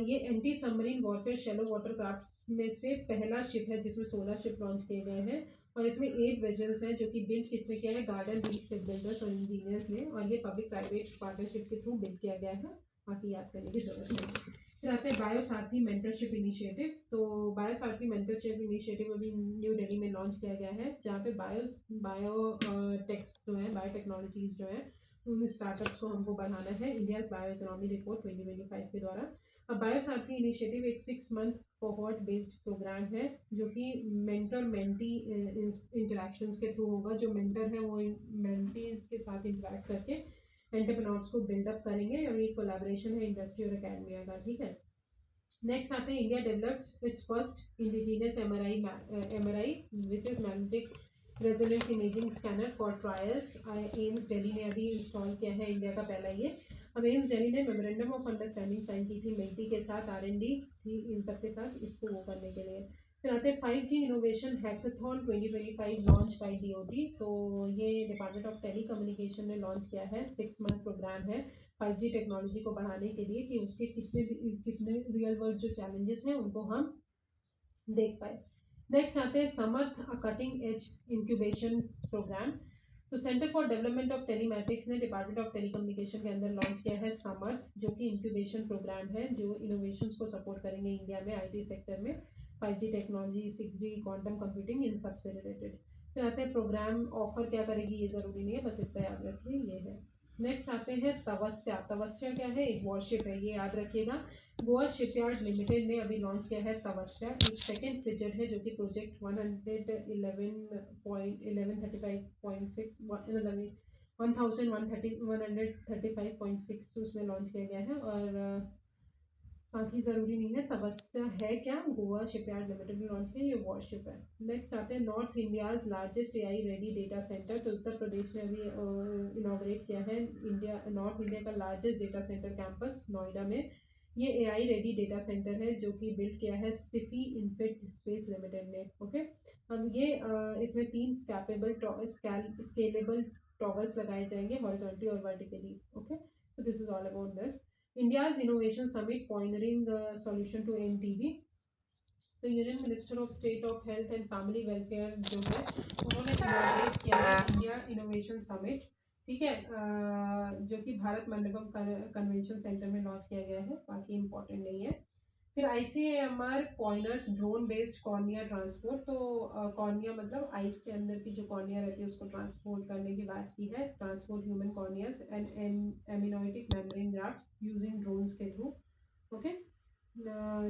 ये anti submarine warfare shallow water craft में से पहला शिप है जिसमें 16 शिप लॉन्च किए गए हैं, और इसमें 8 वेजल्स हैं जो कि बिल्ड किसने किया है, गार्डन रीच शिप बिल्डर्स और इंजीनियर्स ने, और ये पब्लिक प्राइवेट पार्टनरशिप के थ्रू बिल्ड किया गया है, बाकी याद करने की जरूरत नहीं। फिर आते हैं बायोसारथी मेंटरशिप इनिशिएटिव। तो बायोसारथी मेंटरशिप इनिशिएटिव अभी न्यू दिल्ली में लॉन्च किया गया है, जहाँ पे बायो टेक्स जो है, बायोटेक्नोलॉजीज जो है, उन स्टार्टअप्स को हमको बढ़ाना है इंडियाज बायो इकोनॉमी रिपोर्ट 2025 के द्वारा। अब बायोसारथी इनिशिएटिव एक 6 मंथ कोहॉर्ट बेस्ड प्रोग्राम है, जो कि मेंटर मेंटी इंटरेक्शंस के थ्रू होगा। जो मेंटर है वो मेंटीज के साथ इंटरेक्ट करके एंटरप्रेन्योर्स को बिल्डअप करेंगे, और ये कोलैबोरेशन है इंडस्ट्री और एकेडमिया का, ठीक है। नेक्स्ट आते हैं, India develops it's first indigenous MRI which is magnetic resonance imaging scanner for trials. AIIMS Delhi ने अभी इंस्टॉल किया है इंडिया का पहला ये। अब एम्स दिल्ली ने मेमोरेंडम ऑफ अंडरस्टैंडिंग साइन की थी मिल्टी के साथ, R&D थी इन सब के साथ, इसको वो करने के लिए। फिर आते हैं 5G innovation hackathon 2025 launch by DOT। तो ये डिपार्टमेंट ऑफ टेली कम्युनिकेशन ने लॉन्च किया है, 6 मंथ प्रोग्राम है 5G टेक्नोलॉजी को बढ़ाने के लिए, कि उसके कितने रियल वर्ल्ड जो चैलेंजेस हैं उनको हम देख पाए। नेक्स्ट आते हैं समर्थ कटिंग एज इंक्यूबेशन प्रोग्राम। तो centre for development of telematics ने डिपार्टमेंट ऑफ टेलीकम्युनिकेशन के अंदर लॉन्च किया है समर्थ, जो कि इंक्यूबेशन प्रोग्राम है, जो इनोवेशंस को सपोर्ट करेंगे इंडिया में आईटी सेक्टर में, 5G technology, 6G, quantum computing, इन सब से रिलेटेड। फिर आते हैं प्रोग्राम ऑफर क्या करेगी, ये जरूरी नहीं है, बस इतना याद रखिए ये है। नेक्स्ट आते हैं तवस्या। तवस्या क्या है, एक वॉरशिप है, ये याद रखिएगा। गोवा शिपयार्ड लिमिटेड ने अभी लॉन्च किया है तवस्या, एक सेकंड फ्रिजर है, जो कि प्रोजेक्ट 1135.6 उसमें लॉन्च किया गया है। और बाकी जरूरी नहीं है, तवस्या है क्या, गोवा शिपयार्ड लिमिटेड ने लॉन्च किया, ये वॉरशिप है। नेक्स्ट आते हैं north India's largest AI ready data centre. तो उत्तर प्रदेश ने अभी इनॉग्रेट किया है नॉर्थ इंडिया का largest data centre campus Noida में। ये एआई रेडी डेटा सेंटर है, जो कि बिल्ड किया है सिफी इन्फिट स्पेस लिमिटेड ने। ओके, अब ये इसमें 3 स्केलेबल टॉवर्स लगाए जाएंगे हॉरिजॉन्टली और vertically. Okay, so this is all about this. India's Innovation Summit pioneering solution to NTB। तो union minister of state of health and family welfare जो है, उन्होंने इनॉग्रेट किया है इंडिया इनोवेशन समिट, ठीक है, जो कि भारत मंडपम कन्वेंशन सेंटर में लॉन्च किया गया है, बाकी इंपॉर्टेंट नहीं है। फिर ICAMR पॉइनर्स ड्रोन बेस्ड कॉर्निया ट्रांसपोर्ट। तो कॉर्निया मतलब आइस के अंदर की जो कॉर्निया रहती है उसको ट्रांसपोर्ट करने की बात की है, transport human corneas and amniotic membrane graft using drones के थ्रू। ओके,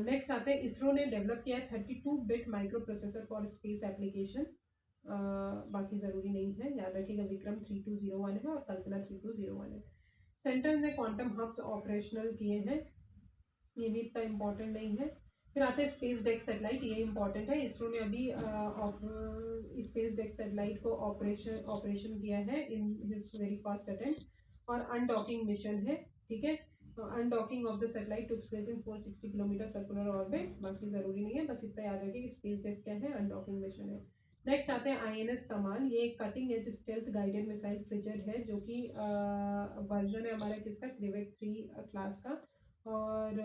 नेक्स्ट आते हैं, इसरो ने डेवलप किया है 32 bit micro processor for space application. बाकी ज़रूरी नहीं है, याद रखिएगा, विक्रम 3201 है और कल्पना 3201 है। सेंटर ने क्वांटम हब्स ऑपरेशनल किए हैं, ये भी इतना इम्पोर्टेंट नहीं है। फिर आते हैं स्पेस डेक सैटेलाइट, ये इम्पोर्टेंट है, इसरो ने अभी स्पेस डेक सैटेलाइट को ऑपरेशन किया है in his very first attempt. और अनडॉकिंग मिशन है, ठीक है, undocking of the satellite took place in 460 kilometre circular orbit. बाकी जरूरी नहीं है, बस इतना याद रखिए कि स्पेस डेक क्या है, अनडॉकिंग मिशन है। नेक्स्ट आते हैं INS तमान, ये एक cutting edge stealth guided missile frigate है, जो कि वर्जन है हमारा किसका, क्रिवेक 3 क्लास का, और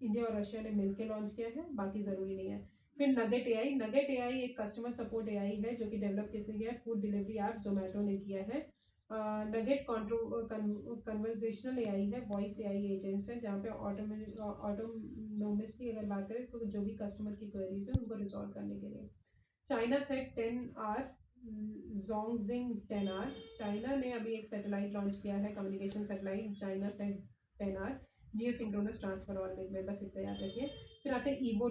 इंडिया और रशिया ने मिलकर लॉन्च किया है, बाकी ज़रूरी नहीं है। फिर नगेट एआई, नगेट एआई एक कस्टमर सपोर्ट एआई है, जो कि डेवलप किसने किया है, फूड डिलीवरी ऐप जोमेटो ने किया है। नगेट कन्वर्सेशनल एआई है, वॉइस एआई एजेंट्स है, जहाँ पे ऑटोनोमसली अगर बात करें तो जो भी कस्टमर की क्वेरीज है उनको रिजॉल्व करने के लिए। China set 10R जोंगजिंग 10R, China ने अभी एक सैटेलाइट लॉन्च किया है, communication satellite China set 10R जियो सिंक्रोनस ट्रांसफर ऑर्बिट में, बस इतना याद रखिए। फिर आते हैं ईवो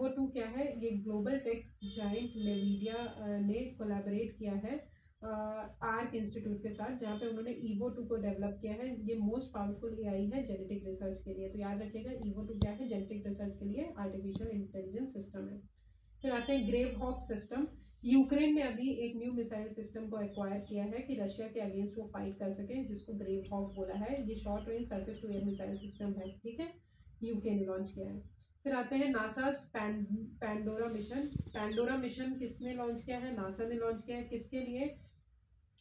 2 क्या है, ये ग्लोबल टेक जाइंट नेविडिया ने कोलैबोरेट किया है आर्क इंस्टीट्यूट के साथ, जहाँ पे उन्होंने ईवो 2 को डेवलप किया है। ये मोस्ट पावरफुल एआई है जेनेटिक रिसर्च के लिए, तो याद रखिएगा ईवो 2 क्या है, जेनेटिक रिसर्च के लिए आर्टिफिशियल इंटेलिजेंस सिस्टम है। फिर आते हैं ग्रेव हॉक सिस्टम, यूक्रेन ने अभी एक न्यू मिसाइल सिस्टम को एक्वायर किया है कि रशिया के अगेंस्ट वो फाइट कर सके, जिसको ग्रेव हॉक बोला है। ये short range surface to air missile system है, ठीक है, यूके ने लॉन्च किया है। फिर आते हैं NASA Pandora mission. Pandora mission किसने लॉन्च किया है, नासा ने लॉन्च किया है, किसके लिए,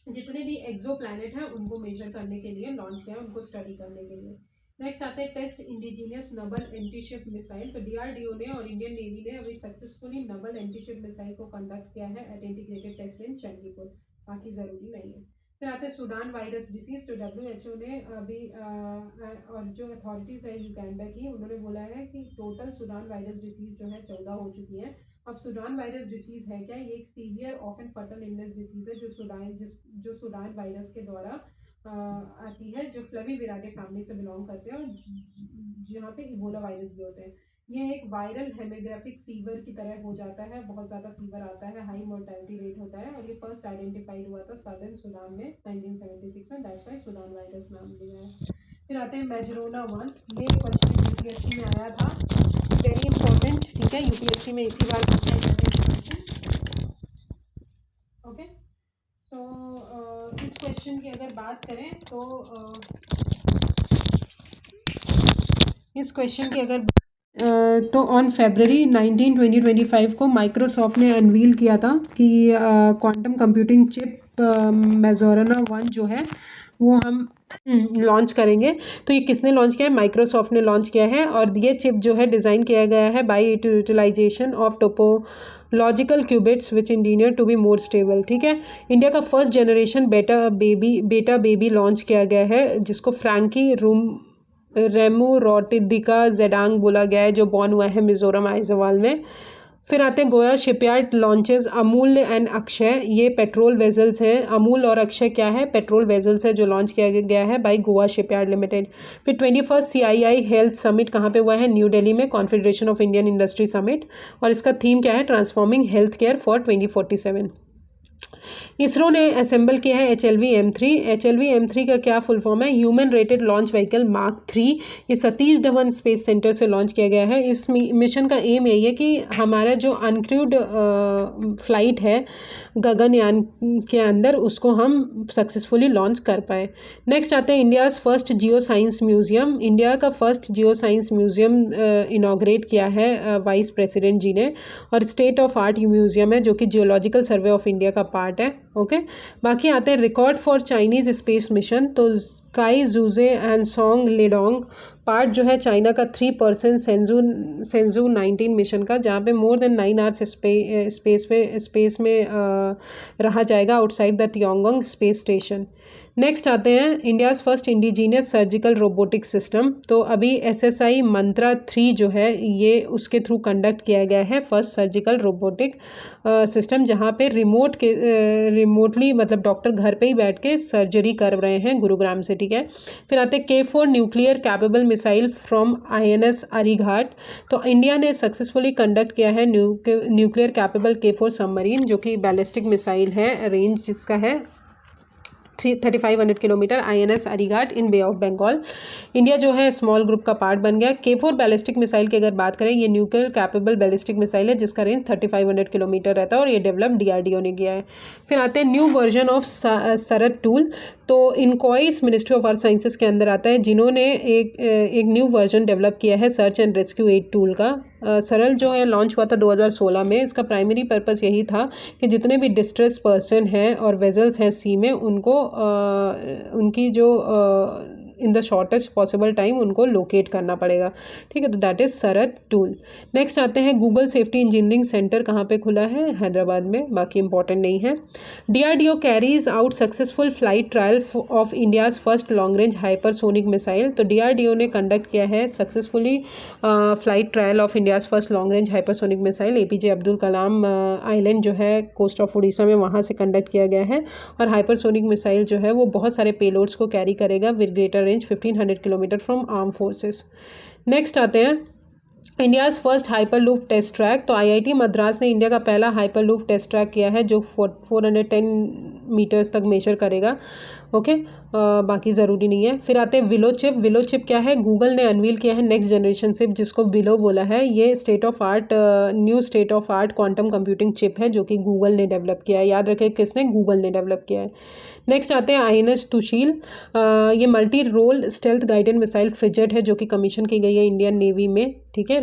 जितने भी एक्सो प्लैनेट हैं उनको मेजर करने के लिए लॉन्च किया है, उनको स्टडी करने के लिए। नेक्स्ट आते हैं test indigenous naval antiship missile. तो DRDO ने और इंडियन नेवी ने अभी सक्सेसफुली नबल एंटीशिप मिसाइल को कंडक्ट किया है at integrated test range Chandipur, बाकी ज़रूरी नहीं है। फिर आते हैं सूडान वायरस डिसीज। तो WHO ने अभी और जो अथॉरिटीज़ है युगांडा की, उन्होंने बोला है कि टोटल सूडान वायरस डिसीज जो है 14 हो चुकी है। अब सूडान वायरस डिसीज है क्या? ये एक सीवियर ऑफन फटल इलनेस डिसीज है जो सूडान वायरस के द्वारा आती है, जो फ्लेविविराइडे फैमिली से बिलोंग करते हैं, और जहाँ पे इबोला वायरस भी होते हैं। ये एक वायरल हेमोग्राफिक फीवर की तरह हो जाता है, बहुत ज़्यादा फीवर आता है, हाई मोर्टेलिटी रेट होता है, और ये फर्स्ट आइडेंटिफाइड हुआ था सदर्न सूडान में 1976 में। दैट्स व्हाई सूडान वायरस नाम दिया है। फिर आते हैं मेजरोना 1। ये क्वेश्चन यूपीएससी में आया था, वेरी इंपॉर्टेंट, ठीक है, यूपीएससी में इसी बार पूछा गया था क्वेश्चन। ओके, सो इस क्वेश्चन की अगर बात करें तो इस क्वेश्चन की अगर तो ऑन February 19, 2025 को माइक्रोसॉफ्ट ने अनवील किया था कि क्वांटम कंप्यूटिंग चिप मेजोरना 1 जो है वो हम लॉन्च करेंगे। तो ये किसने लॉन्च किया है? माइक्रोसॉफ्ट ने लॉन्च किया है, और ये चिप जो है डिज़ाइन किया गया है by utilisation of topological qubits which engineer to be more stable, ठीक है। इंडिया का first generation beta baby launch किया गया है, जिसको फ्रैंकी रेमू रोटिदिका जेडांग बोला गया है, जो बॉर्न हुआ है मिजोरम आइजवाल में। फिर आते हैं गोया shipyard launches Amul and Akshay. ये पेट्रोल वेजल्स हैं। अमूल और अक्षय क्या है? पेट्रोल वेजल्स है, जो लॉन्च किया गया है बाय गोवा शिपयार्ड लिमिटेड। फिर 21st CII हेल्थ समिट कहाँ पे हुआ है? न्यू दिल्ली में, confederation of Indian industry summit, और इसका थीम क्या है? Transforming health care for 2047। ISRO ने असेंबल किया है HLV-M3। HLV-M3 का क्या फुल फॉर्म है? Human rated launch vehicle mark 3। ये सतीश धवन स्पेस सेंटर से लॉन्च किया गया है। इस मिशन का एम यही है कि हमारा जो अनक्रूड फ्लाइट है गगनयान के अंदर, उसको हम सक्सेसफुली लॉन्च कर पाए। नेक्स्ट आते हैं India's first geo science museum. India का first geo science museum inaugurate किया है वाइस प्रेसिडेंट जी ने, और स्टेट ऑफ आर्ट म्यूजियम है, जो कि जियोलॉजिकल सर्वे ऑफ इंडिया का पार्ट है। ओके, बाकी आते हैं record for Chinese space mission. तो काई जूजे एंड सॉन्ग लेडोंग पार्ट जो है चाइना का 3% सेंजू 19 मिशन का, जहाँ पे मोर देन 9 आवर्स स्पेस में रहा जाएगा outside the Tiangong space station. Next आते हैं India's first indigenous surgical robotic system. तो अभी SSI मंत्रा 3 जो है, ये उसके थ्रू कंडक्ट किया गया है फर्स्ट सर्जिकल रोबोटिक सिस्टम, जहाँ पे रिमोटली मतलब डॉक्टर घर पे ही बैठ के सर्जरी कर रहे हैं गुरुग्राम से, ठीक है। फिर आते हैं K4 nuclear capable missile from INS अरीघाट। तो इंडिया ने सक्सेसफुली कंडक्ट किया है न्यूक्लियर कैपेबल K4 सबमरीन, जो कि बैलिस्टिक मिसाइल है, रेंज जिसका है 3500 kilometre, INS Arighaat in Bay of Bengal. India जो है स्मॉल ग्रुप का पार्ट बन गया। K4 बैलिस्टिक मिसाइल की अगर बात करें, ये न्यूक्लियर कैपेबल बैलिस्टिक मिसाइल है, जिसका रेंज 3500 किलोमीटर रहता है, और ये डेवलप DRDO ने किया है। फिर आते हैं न्यू वर्जन ऑफ सरत टूल। तो INCOIS ministry of earth sciences के अंदर आता है, जिन्होंने एक न्यू वर्जन डेवलप किया है search and rescue aid tool का। सरल जो है लॉन्च हुआ था 2016 में। इसका प्राइमरी पर्पस यही था कि जितने भी डिस्ट्रेस पर्सन हैं और वेजल्स हैं सी में, उनको उनकी जो in the shortest possible time उनको लोकेट करना पड़ेगा, ठीक है। तो दैट इज़ सरत टूल। नेक्स्ट आते हैं गूगल सेफ्टी इंजीनियरिंग सेंटर कहाँ पे खुला है? हैदराबाद में, बाकी इंपॉर्टेंट नहीं है। DRDO carries out successful flight trial of India's first long range hypersonic missile. तो DRDO ने कंडक्ट किया है successfully flight trial of India's first long range hypersonic missile APJ Abdul Kalam island जो है कोस्ट ऑफ उड़ीसा में, वहाँ से कंडक्ट किया गया है। और हाइपरसोनिक मिसाइल जो है वो बहुत सारे पेलोड्स को कैरी करेगा with greater range 1500 kilometre from arm forces. Next आते हैं India's first hyperloop test track. तो IIT मद्रास ने इंडिया का पहला हाइपरलूप टेस्ट ट्रैक किया है, जो 410 मीटर्स तक मेजर करेगा। ओके, बाकी ज़रूरी नहीं है। फिर आते हैं विलो चिप। विलो चिप क्या है? गूगल ने अनवील किया है नेक्स्ट जनरेशन चिप, जिसको विलो बोला है। ये new state of art quantum computing chip है, जो कि गूगल ने डेवलप किया है। याद रखें किसने? गूगल ने डेवलप किया है। नेक्स्ट आते हैं INS तुशील। ये multi role stealth guided missile frigate है, जो कि कमीशन की गई है इंडियन नेवी में, ठीक है।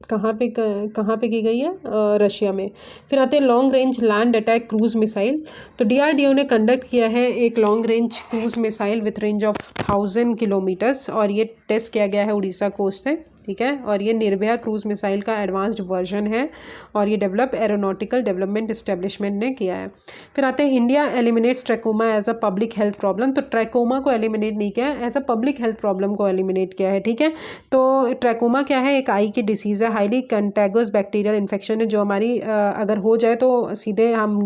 कहाँ पे की गई है? रशिया में। फिर आते हैं long range land attack cruise missile. तो DRDO ने कंडक्ट किया है एक long range cruise missile with range of 1000 kilometres, और ये टेस्ट किया गया है उड़ीसा कोस्ट से। ठीक है, और ये निर्भया क्रूज मिसाइल का एडवांस्ड वर्जन है और ये डेवलप एरोनॉटिकल डेवलपमेंट इस्टेब्लिशमेंट ने किया है। फिर आते हैं India eliminates trachoma as a public health problem. तो ट्रैकोमा को एलिमिनेट नहीं किया है, as a public health problem को एलिमिनेट किया है, ठीक है। तो ट्रैकोमा क्या है, एक आई की डिसीज़ है, हाईली कंटेगोस बैक्टीरियल इन्फेक्शन है जो हमारी अगर हो जाए तो सीधे हम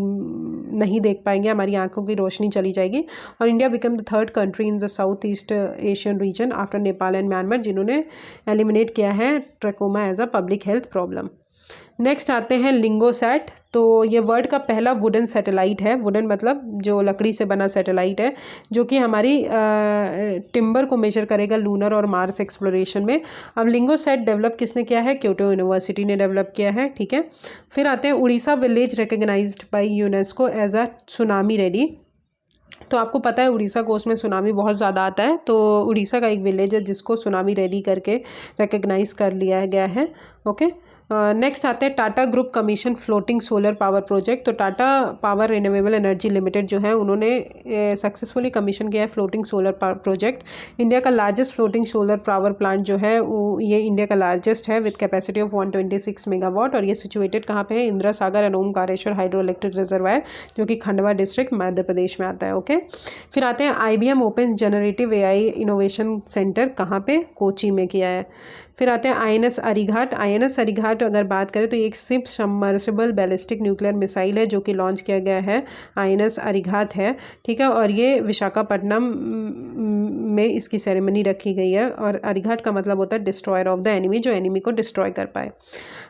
नहीं देख पाएंगे, हमारी आंखों की रोशनी चली जाएगी। और India become the third country in the South East Asian region after Nepal and Myanmar जिन्होंने एलिमिनेट किया है trachoma as a public health problem. Next आते हैं लिंगोसैट। तो ये वर्ल्ड का पहला वुडन सैटेलाइट है, वुडन मतलब जो लकड़ी से बना सैटेलाइट है, जो कि हमारी टिम्बर को मेजर करेगा लूनर और मार्स एक्सप्लोरेशन में। अब लिंगोसैट डेवलप किसने किया है, क्योटो यूनिवर्सिटी ने डेवलप किया है, ठीक है। फिर आते हैं Orissa village recognised by UNESCO as a tsunami ready. तो आपको पता है उड़ीसा कोस्ट में सुनामी बहुत ज़्यादा आता है, तो उड़ीसा का एक विलेज है जिसको सुनामी रेडी करके रिकग्नाइज कर लिया गया है, ओके। नेक्स्ट आते हैं Tata group commission floating solar power project. तो Tata power renewable energy limited जो है उन्होंने सक्सेसफुली कमीशन किया है floating solar power project. India का largest floating solar power plant जो है वो ये इंडिया का लार्जेस्ट है विद कैपेसिटी ऑफ 126 मेगावाट। और ये सिचुएटेड कहाँ पे है, Indira Sagar and Omkareshwar hydro electric reservoir जो कि खंडवा डिस्ट्रिक्ट मध्य प्रदेश में आता है, ओके। फिर आते हैं IBM open generative AI innovation centre, कहाँ पे, कोची में किया है। फिर आते हैं INS अरीघाट। INS अरीघाट अगर बात करें तो ये एक सिर्फ सबमर्सिबल बैलिस्टिक न्यूक्लियर मिसाइल है जो कि लॉन्च किया गया है, INS अरीघात है, ठीक है। और ये विशाखापट्टनम में इसकी सेरेमनी रखी गई है। और अरीघाट का मतलब होता है डिस्ट्रॉयर ऑफ द एनिमी, जो एनिमी को डिस्ट्रॉय कर पाए।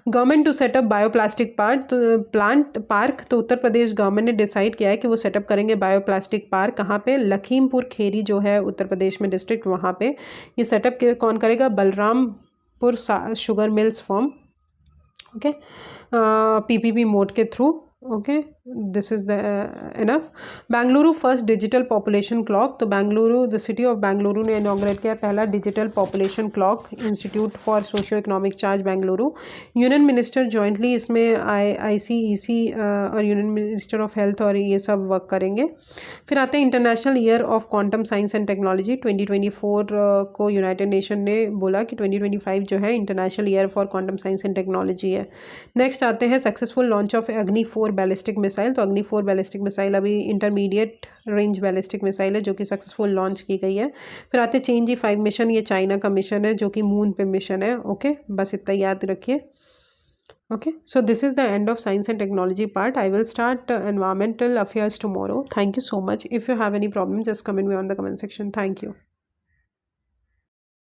Government to set up bioplastic plant park. तो उत्तर प्रदेश गवर्नमेंट ने डिसाइड किया है कि वो सेटअप करेंगे बायोप्लास्टिक पार्क, कहाँ पे, लखीमपुर खेरी जो है उत्तर प्रदेश में डिस्ट्रिक्ट, वहाँ पे ये सेटअप कौन करेगा, Balrampur sugar mills form, okay, PPP mode के through, okay. This is the enough. Bengaluru first digital population clock. तो Bengaluru, the city of Bengaluru ने इनॉग्रेट किया पहला digital population clock, institute for socio economic change Bengaluru. Union minister jointly इसमें ICEC और union minister of health और ये सब वर्क करेंगे। फिर आते हैं international year of quantum science and technology. 2024 को यूनाइटेड नेशन ने बोला कि 2025 जो है international year for quantum science and technology है। नेक्स्ट आते हैं सक्सेसफुल लॉन्च ऑफ अग्नि 4 बैलिस्टिक मिसाइल। तो अग्नि 4 बैलिस्टिक मिसाइल अभी इंटरमीडिएट रेंज बैलिस्टिक मिसाइल है जो कि सक्सेसफुल लॉन्च की गई है। फिर आते चेंज 5 मिशन, ये चाइना का मिशन है जो कि मून पे मिशन है, ओके। बस इतना याद रखिए, okay. So this is the end of science and technology part. I will start environmental affairs tomorrow. Thank you so much. If you have any problem, just comment me on the comment section. Thank you.